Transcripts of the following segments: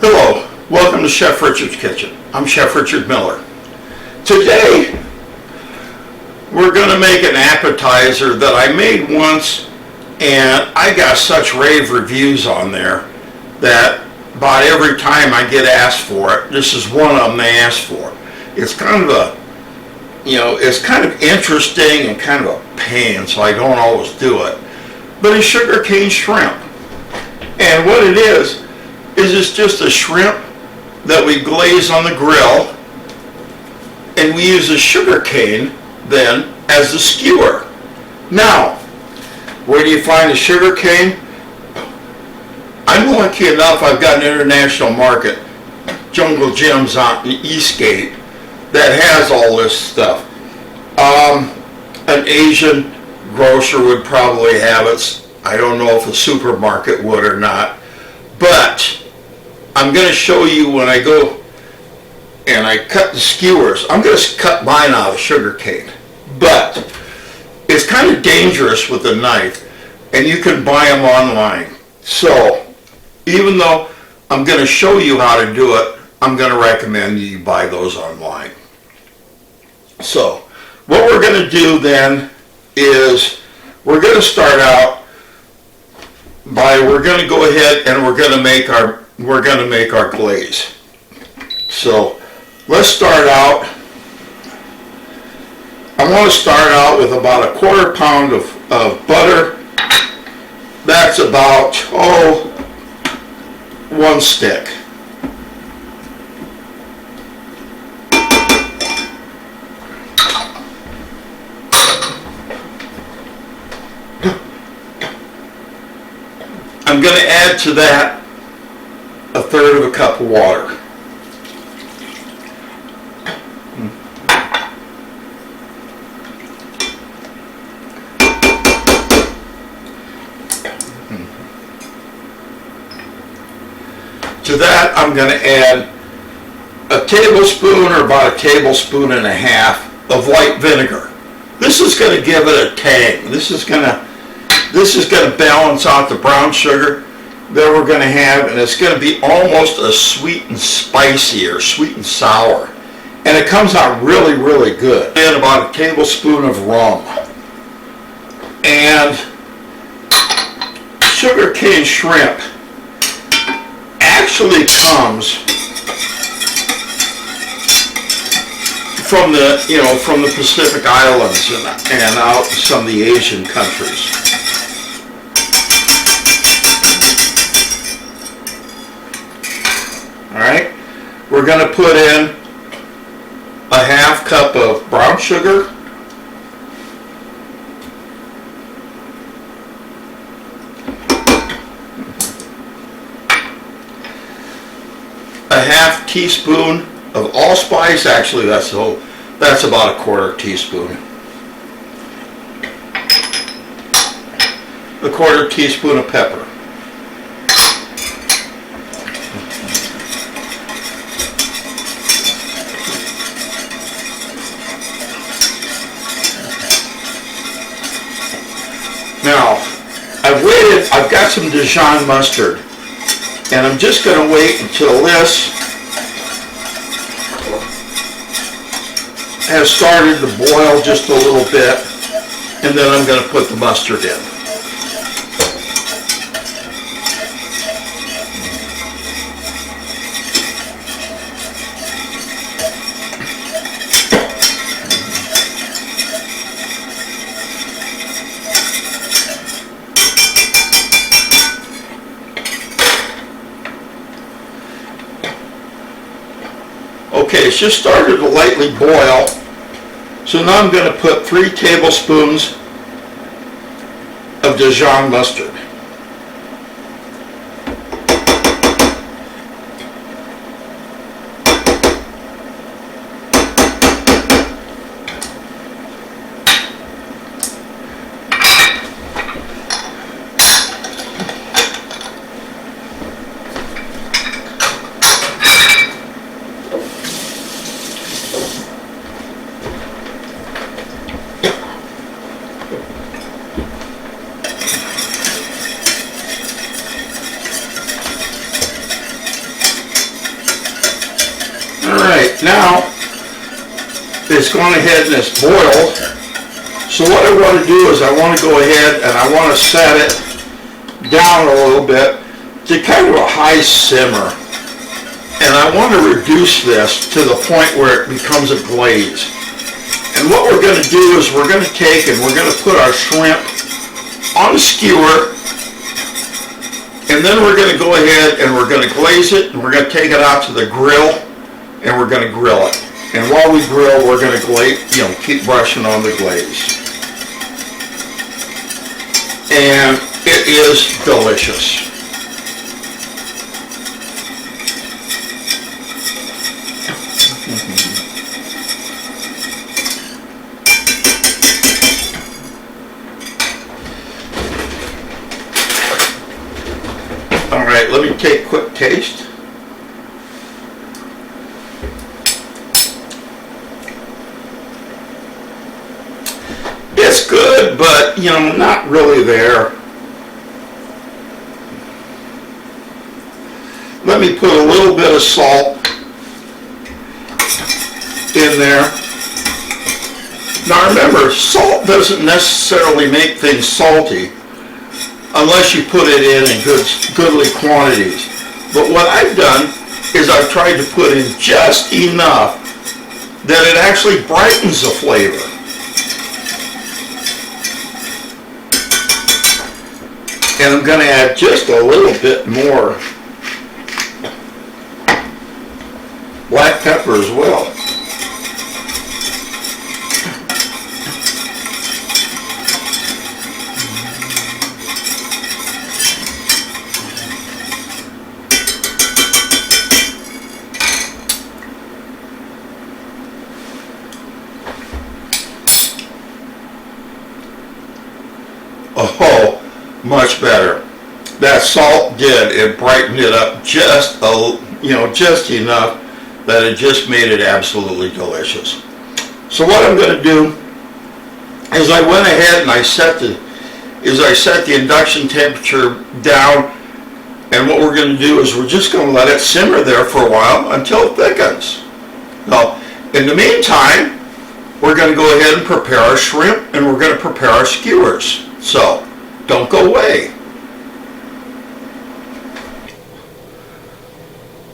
Hello, welcome to Chef Richard's Kitchen. I'm Chef Richard Miller. Today, we're going to make an appetizer that I made once, and I got such rave reviews on there that about every time I get asked for it, this is one of them they asked for. It's kind of it's kind of interesting and kind of a pain, so I don't always do it. But it's sugarcane shrimp. And what it is it's just a shrimp that we glaze on the grill, and we use a sugarcane then as the skewer. Now, where do you find the sugarcane? I'm lucky enough, I've got an international market, Jungle Gyms on Eastgate, that has all this stuff. An Asian grocer would probably have it. I don't know if a supermarket would or not, but I'm going to show you when I go and I cut the skewers. I'm going to cut mine out of sugarcane, but it's kind of dangerous with a knife, and you can buy them online. So even though I'm going to show you how to do it, I'm going to recommend you buy those online. So what we're going to do then is we're going to start out by, we're going to go ahead and we're going to make our glaze. So let's start out. I want to start out with about a quarter pound of butter. That's about one stick. I'm going to add to that a third of a cup of water. To that, I'm going to add a tablespoon or about a tablespoon and a half of white vinegar. This is going to give it a tang. This is going to balance out the brown sugar that we're going to have, and it's going to be almost a sweet and spicy or sweet and sour. And it comes out really, really good. And about a tablespoon of rum. And sugarcane shrimp actually comes from the Pacific Islands and out in some of the Asian countries. All right, we're going to put in a half cup of brown sugar, a half teaspoon of allspice. Actually, that's about a quarter teaspoon. A quarter teaspoon of pepper. Now, I've got some Dijon mustard, and I'm just going to wait until this has started to boil just a little bit, and then I'm going to put the mustard in. Okay, it's just started to lightly boil, so now I'm going to put 3 tablespoons of Dijon mustard. it's gone ahead and it's boiled. So what I want to do is I want to go ahead and I want to set it down a little bit to kind of a high simmer. And I want to reduce this to the point where it becomes a glaze. And what we're going to do is we're going to take and we're going to put our shrimp on the skewer, and then we're going to go ahead and we're going to glaze it, and we're going to take it out to the grill, and we're going to grill it. And while we grill, we're going to keep brushing on the glaze. And it is delicious. All right, let me take a quick taste. It's good, but not really there. Let me put a little bit of salt in there. Now remember, salt doesn't necessarily make things salty unless you put it in goodly quantities. But what I've done is I've tried to put in just enough that it actually brightens the flavor. And I'm going to add just a little bit more black pepper as well. Oh, much better. That salt it brightened it up just enough that it just made it absolutely delicious. So what I'm going to do is I went ahead and I set the induction temperature down, and what we're going to do is we're just going to let it simmer there for a while until it thickens. Now, in the meantime, we're going to go ahead and prepare our shrimp, and we're going to prepare our skewers. So, don't go away.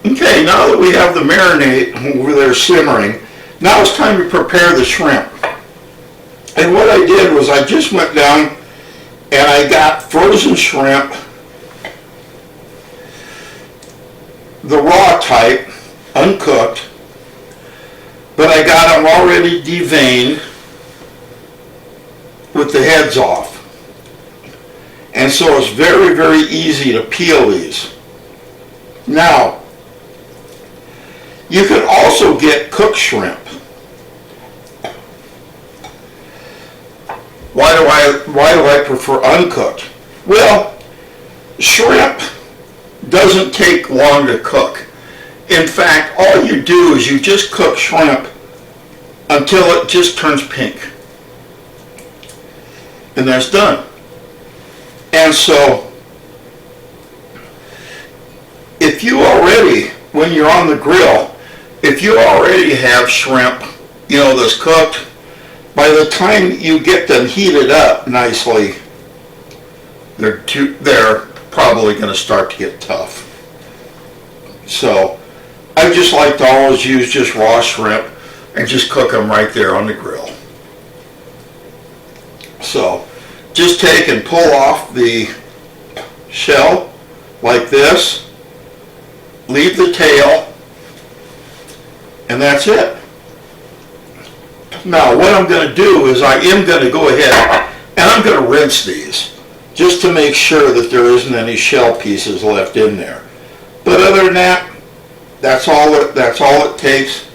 Okay, now that we have the marinade over there simmering, now it's time to prepare the shrimp. And what I did was I just went down and I got frozen shrimp, the raw type, uncooked, but I got them already deveined with the heads off. And so it's very, very easy to peel these. Now, you can also get cooked shrimp. Why do I prefer uncooked? Well, shrimp doesn't take long to cook. In fact, all you do is you just cook shrimp until it just turns pink. And that's done. And so, if you already, when you're on the grill, if you already have shrimp, that's cooked, by the time you get them heated up nicely, they're probably going to start to get tough. So, I just like to always use just raw shrimp and just cook them right there on the grill. So, just take and pull off the shell like this, leave the tail, and that's it. Now what I'm going to do is I am going to go ahead and I'm going to rinse these just to make sure that there isn't any shell pieces left in there. But other than that, that's all it takes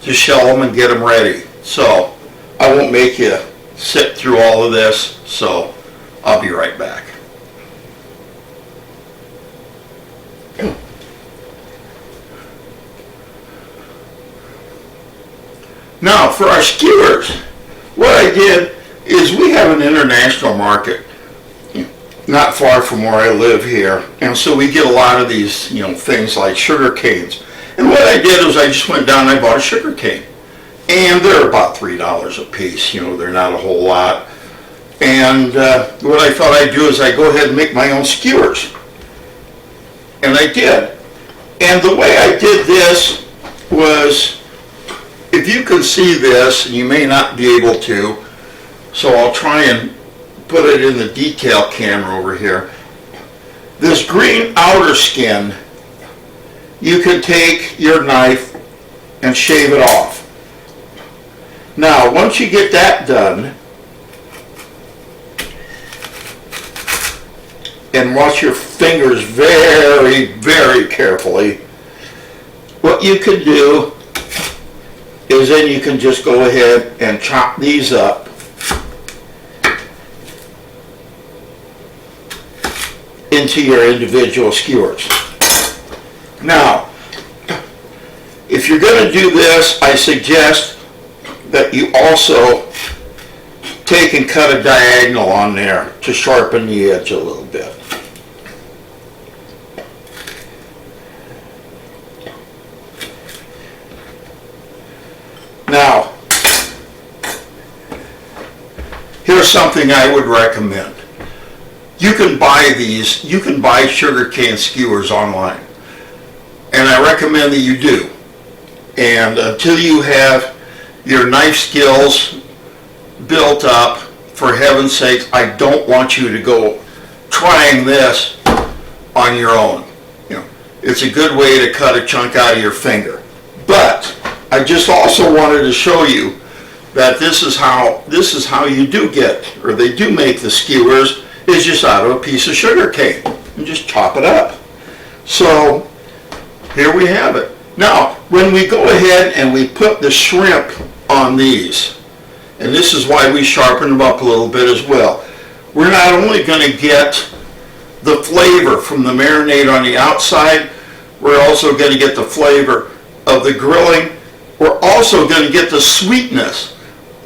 to shell them and get them ready. So I won't make you sit through all of this, so I'll be right back. Now for our skewers, what I did is we have an international market not far from where I live here, and so we get a lot of these things like sugar canes. And what I did was I just went down and I bought a sugar cane, and they're about $3 a piece. You know, they're not a whole lot. And what I thought I'd do is I'd go ahead and make my own skewers. And I did. And the way I did this was, if you can see this, and you may not be able to, so I'll try and put it in the detail camera over here. This green outer skin, you can take your knife and shave it off. Now, once you get that done, and wash your fingers very, very carefully, what you can do is then you can just go ahead and chop these up into your individual skewers. Now, if you're going to do this, I suggest that you also take and cut a diagonal on there to sharpen the edge a little bit. Now, here's something I would recommend. You can buy these, you can buy sugarcane skewers online, and I recommend that you do. And until you have your knife skills built up, for heaven's sake, I don't want you to go trying this on your own. You know, it's a good way to cut a chunk out of your finger. But I just also wanted to show you that this is how you do get, or they do make the skewers, is just out of a piece of sugar cane and just chop it up. So here we have it. Now, when we go ahead and we put the shrimp on these, and this is why we sharpen them up a little bit as well, we're not only going to get the flavor from the marinade on the outside, we're also going to get the flavor of the grilling. We're also going to get the sweetness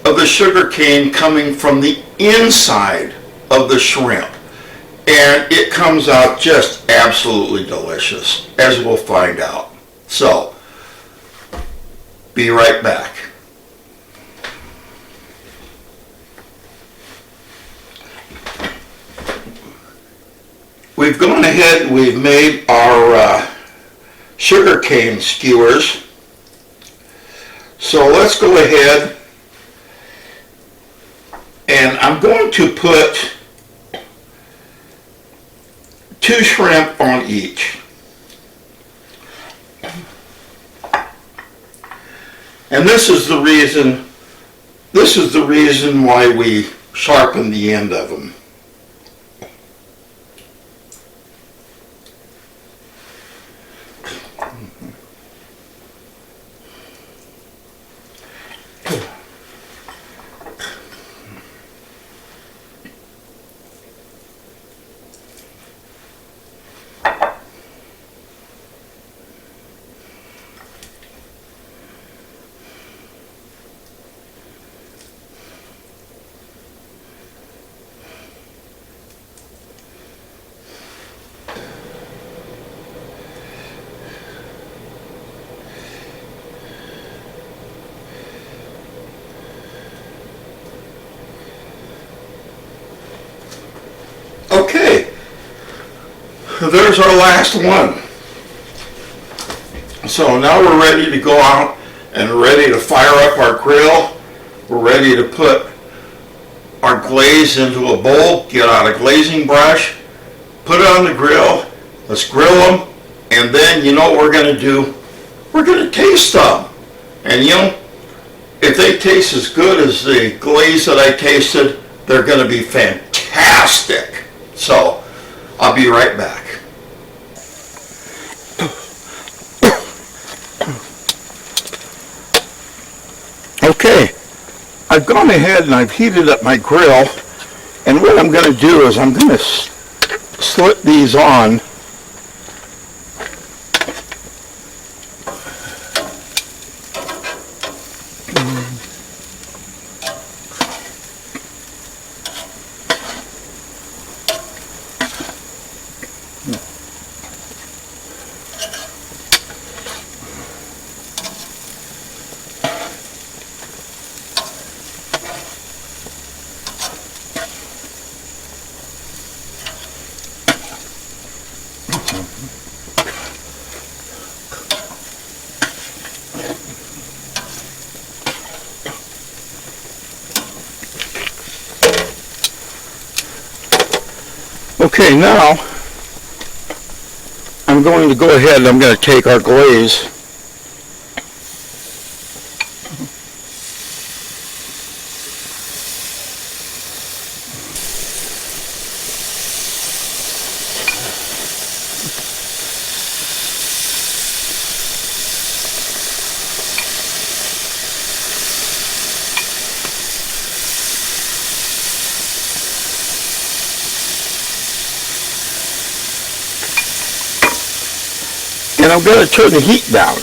of the sugar cane coming from the inside of the shrimp. And it comes out just absolutely delicious, as we'll find out. So, be right back. We've gone ahead and we've made our sugar cane skewers. So let's go ahead, and I'm going to put 2 shrimp on each. And this is the reason why we sharpen the end of them. Okay, there's our last one. So now we're ready to go out and ready to fire up our grill. We're ready to put our glaze into a bowl, get out a glazing brush, put it on the grill, let's grill them, and then you know what we're going to do? We're going to taste them. And you know, if they taste as good as the glaze that I tasted, they're going to be fantastic. So, I'll be right back. Okay, I've gone ahead and I've heated up my grill, and what I'm going to do is I'm going to slip these on. Okay, now I'm going to go ahead and I'm going to take our glaze and I'm going to turn the heat down.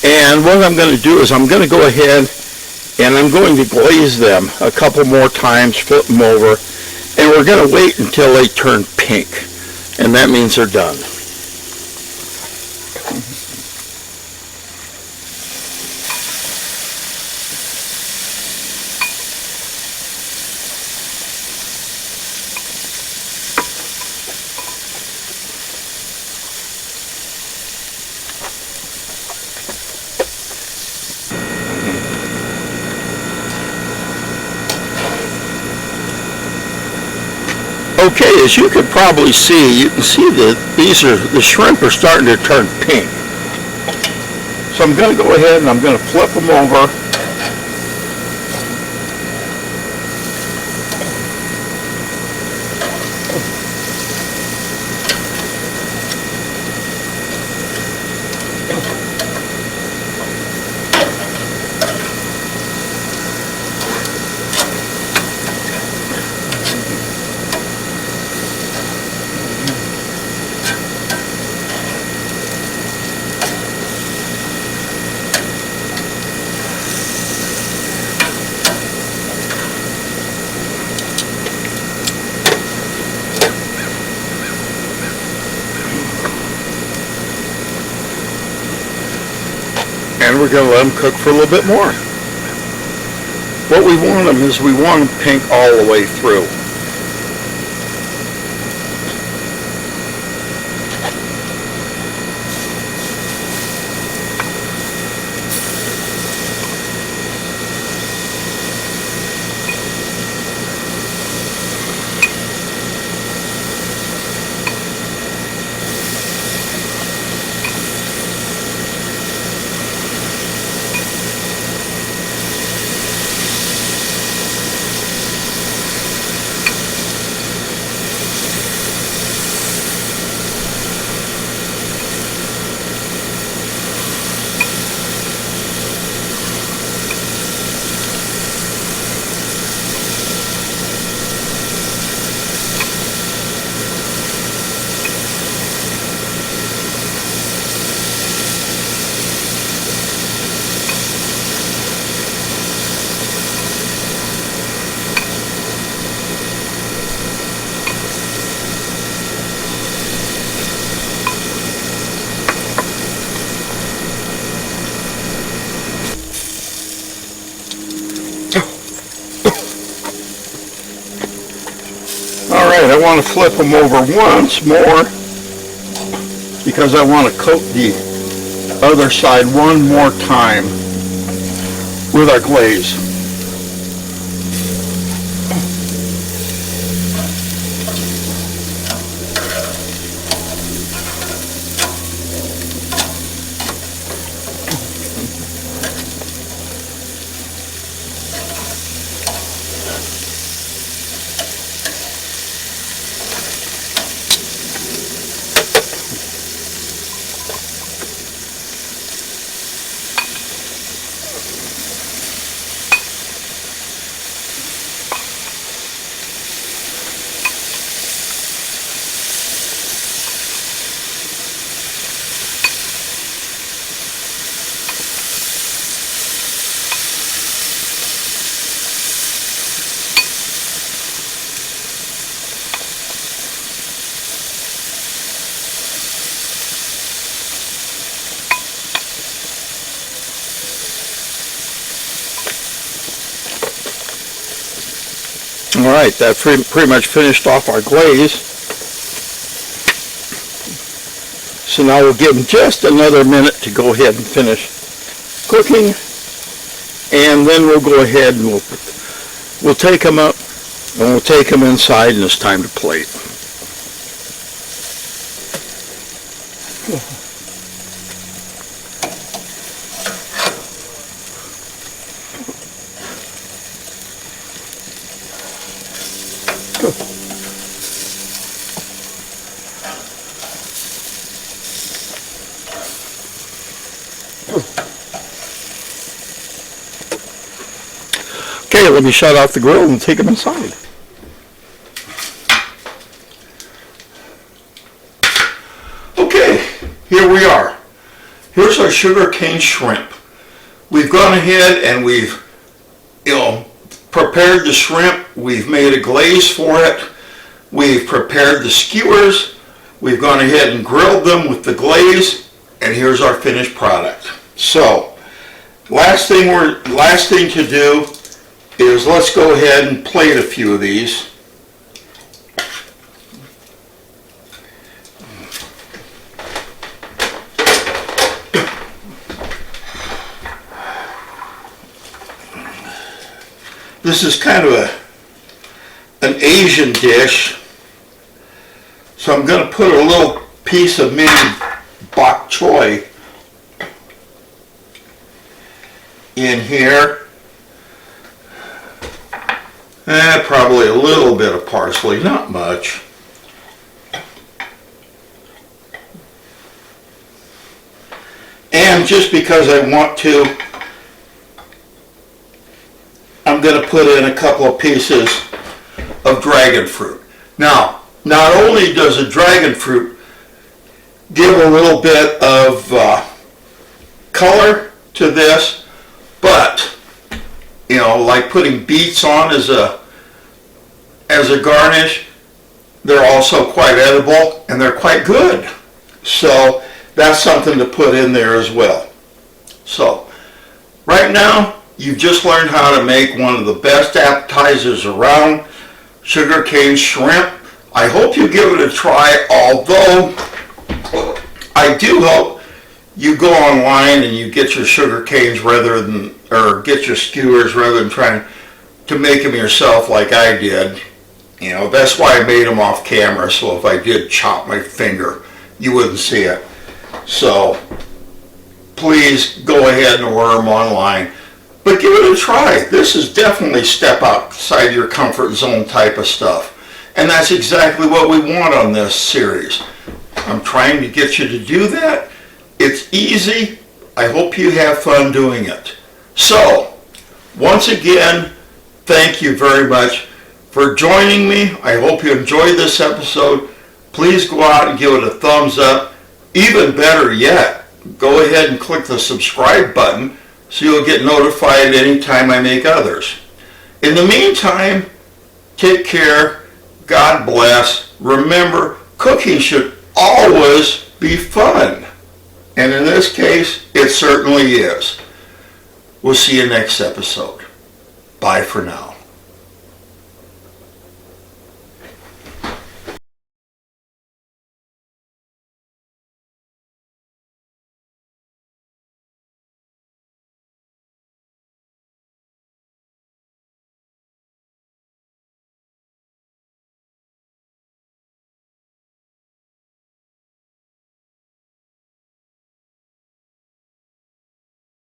And what I'm going to do is I'm going to go ahead and I'm going to glaze them a couple more times, flip them over, and we're going to wait until they turn pink. And that means they're done. Okay, as you can probably see, you can see that the shrimp are starting to turn pink. So I'm going to go ahead and I'm going to flip them over. And we're going to let them cook for a little bit more. What we want them is we want them pink all the way through. Alright, I want to flip them over once more because I want to coat the other side one more time with our glaze. right, that pretty much finished off our glaze. So now we'll give them just another minute to go ahead and finish cooking, and then we'll go ahead and we'll take them up and we'll take them inside, and it's time to plate. Okay, let me shut off the grill and take them inside. Okay, here we are. Here's our sugarcane shrimp. We've gone ahead and we've, prepared the shrimp. We've made a glaze for it. We've prepared the skewers. We've gone ahead and grilled them with the glaze, and here's our finished product. So, last thing to do is let's go ahead and plate a few of these. This is kind of an Asian dish, so I'm going to put a little piece of mini bok choy in here. Probably a little bit of parsley, not much. And just because I want to, I'm going to put in a couple of pieces of dragon fruit. Now, not only does the dragon fruit give a little bit of color to this, but like putting beets on as a garnish, they're also quite edible and they're quite good. So that's something to put in there as well. So right now you've just learned how to make one of the best appetizers around, sugarcane shrimp. I hope you give it a try, although I do hope you go online and you get your sugarcanes or get your skewers rather than trying to make them yourself like I did. That's why I made them off camera, so if I did chop my finger, you wouldn't see it. So please go ahead and order them online. But give it a try. This is definitely step outside your comfort zone type of stuff. And that's exactly what we want on this series. I'm trying to get you to do that. It's easy. I hope you have fun doing it. So, once again, thank you very much for joining me. I hope you enjoyed this episode. Please go out and give it a thumbs up. Even better yet, go ahead and click the subscribe button so you'll get notified anytime I make others. In the meantime, take care. God bless. Remember, cooking should always be fun. And in this case, it certainly is. We'll see you next episode. Bye for now.